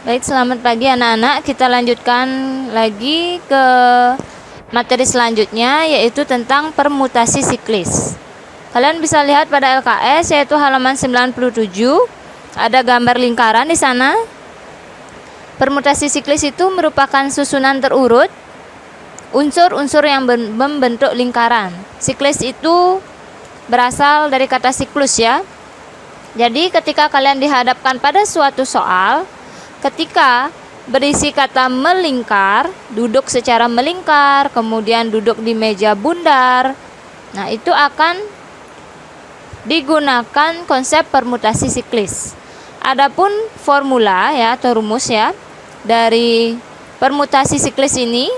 Baik, selamat pagi anak-anak. Kita lanjutkan lagi ke materi selanjutnya, yaitu tentang permutasi siklis. Kalian bisa lihat pada LKS, yaitu halaman 97. Ada gambar lingkaran di sana. Permutasi siklis itu merupakan susunan terurut unsur-unsur yang membentuk lingkaran. Siklis itu berasal dari kata siklus ya. Jadi ketika kalian dihadapkan pada suatu soal, ketika berisi kata melingkar, duduk secara melingkar, kemudian duduk di meja bundar, nah itu akan digunakan konsep permutasi siklis. Adapun formula ya atau rumus ya dari permutasi siklis ini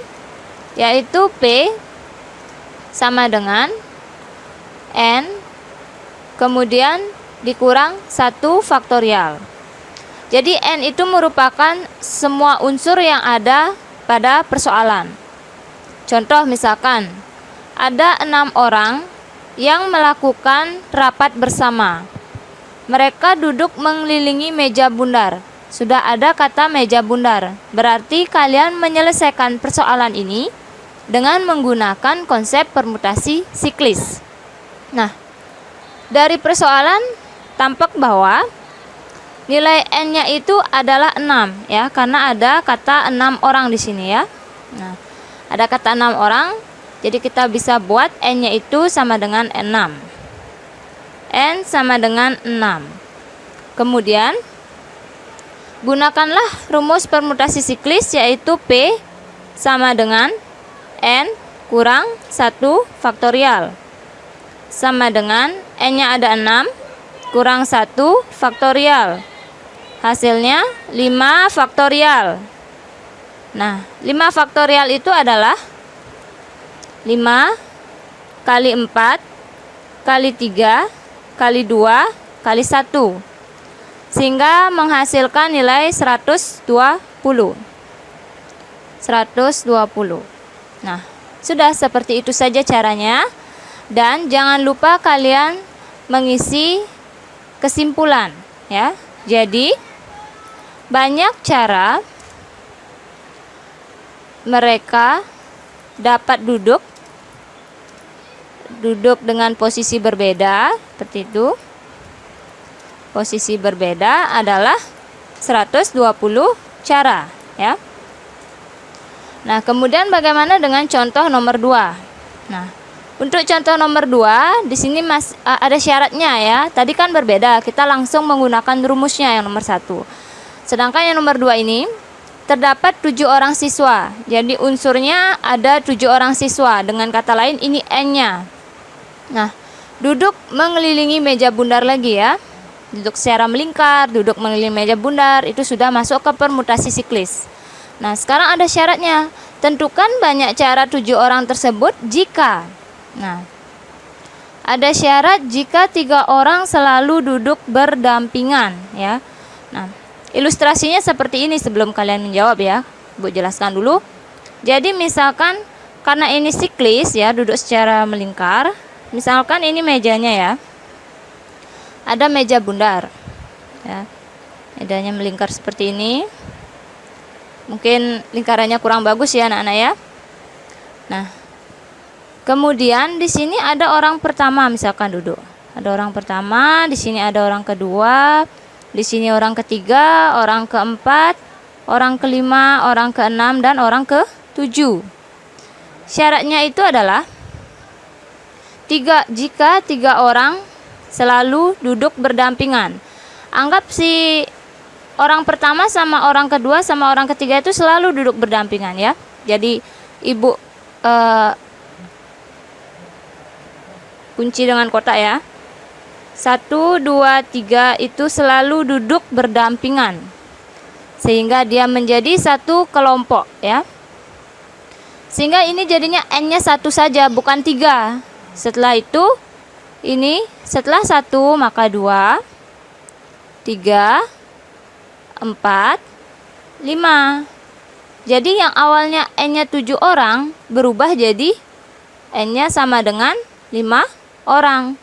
yaitu P sama dengan N kemudian dikurang 1 faktorial. Jadi N itu merupakan semua unsur yang ada pada persoalan. Contoh misalkan ada 6 orang yang melakukan rapat bersama. Mereka duduk mengelilingi meja bundar. Sudah ada kata meja bundar. Berarti kalian menyelesaikan persoalan ini dengan menggunakan konsep permutasi siklis. Nah, dari persoalan tampak bahwa nilai N-nya itu adalah 6 ya, karena ada kata 6 orang di sini ya. Nah, ada kata 6 orang, jadi kita bisa buat N-nya itu sama dengan 6. N sama dengan 6. Kemudian gunakanlah rumus permutasi siklis yaitu P sama dengan N kurang 1 faktorial sama dengan N-nya ada 6 kurang 1 faktorial. Hasilnya 5 faktorial. Nah, 5 faktorial itu adalah 5 kali 4 kali 3 kali 2 kali 1. Sehingga menghasilkan nilai 120. Nah, sudah seperti itu saja caranya. Dan jangan lupa kalian mengisi kesimpulan ya. Jadi banyak cara mereka dapat duduk dengan posisi berbeda seperti itu. Posisi berbeda adalah 120 cara ya. Nah, kemudian bagaimana dengan contoh nomor 2? Nah, untuk contoh nomor 2 di sini ada syaratnya ya. Tadi kan berbeda, kita langsung menggunakan rumusnya yang nomor 1. Sedangkan yang nomor 2 ini terdapat 7 orang siswa. Jadi unsurnya ada 7 orang siswa. Dengan kata lain ini N-nya. Nah, duduk mengelilingi meja bundar lagi ya. Duduk secara melingkar, duduk mengelilingi meja bundar, itu sudah masuk ke permutasi siklis. Nah, sekarang ada syaratnya. Tentukan banyak cara 7 orang tersebut jika. Nah, ada syarat jika 3 orang selalu duduk berdampingan ya. Nah, ilustrasinya seperti ini sebelum kalian menjawab ya. Bu jelaskan dulu. Jadi misalkan karena ini siklis ya, duduk secara melingkar. Misalkan ini mejanya ya. Ada meja bundar. Ya. Mejanya melingkar seperti ini. Mungkin lingkarannya kurang bagus ya anak-anak ya. Nah, kemudian di sini ada orang pertama misalkan duduk. Ada orang pertama, di sini ada orang kedua, di sini orang ketiga, orang keempat, orang kelima, orang keenam, dan orang ke-7. Syaratnya itu adalah jika 3 orang selalu duduk berdampingan. Anggap si orang pertama sama orang kedua sama orang ketiga itu selalu duduk berdampingan ya. Jadi ibu kunci dengan kotak ya. 1, 2, 3 itu selalu duduk berdampingan. Sehingga dia menjadi satu kelompok ya. Sehingga ini jadinya N-nya 1 saja bukan 3. Setelah itu ini setelah 1 maka 2, 3, 4, 5. Jadi yang awalnya N-nya 7 orang berubah jadi N-nya sama dengan 5 orang.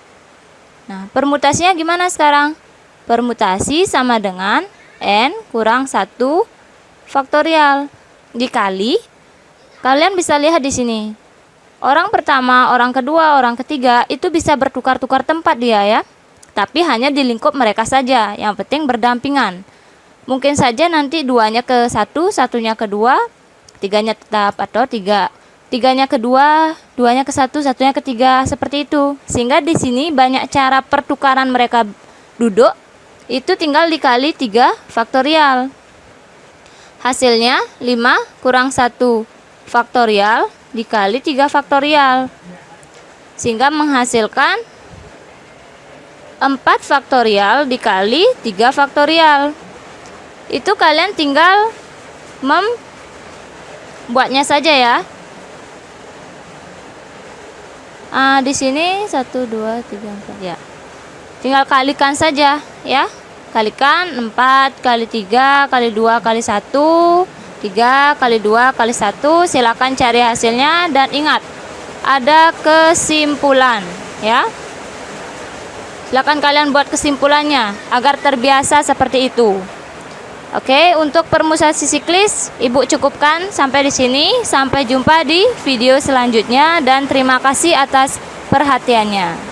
Nah, permutasinya gimana sekarang? Permutasi sama dengan N kurang 1 faktorial dikali, kalian bisa lihat di sini. Orang pertama, orang kedua, orang ketiga itu bisa bertukar-tukar tempat dia ya. Tapi hanya di lingkup mereka saja. Yang penting berdampingan. Mungkin saja nanti duanya ke satu, satunya ke dua, tiganya tetap, atau tiganya ke dua, duanya ke satu, satunya ke tiga, seperti itu. Sehingga di sini banyak cara pertukaran mereka duduk. Itu tinggal dikali 3 faktorial. Hasilnya 5 kurang 1 faktorial dikali 3 faktorial, sehingga menghasilkan 4 faktorial dikali 3 faktorial. Itu kalian tinggal membuatnya saja ya. Di sini 1, 2, 3, 4 ya. Tinggal kalikan saja ya. Kalikan 4 kali 3 kali 2 kali 1, 3 kali 2 kali 1. Silakan cari hasilnya dan ingat, ada kesimpulan ya. Silakan kalian buat kesimpulannya agar terbiasa seperti itu. Oke, untuk permukaan siklis Ibu cukupkan sampai di sini. Sampai jumpa di video selanjutnya dan terima kasih atas perhatiannya.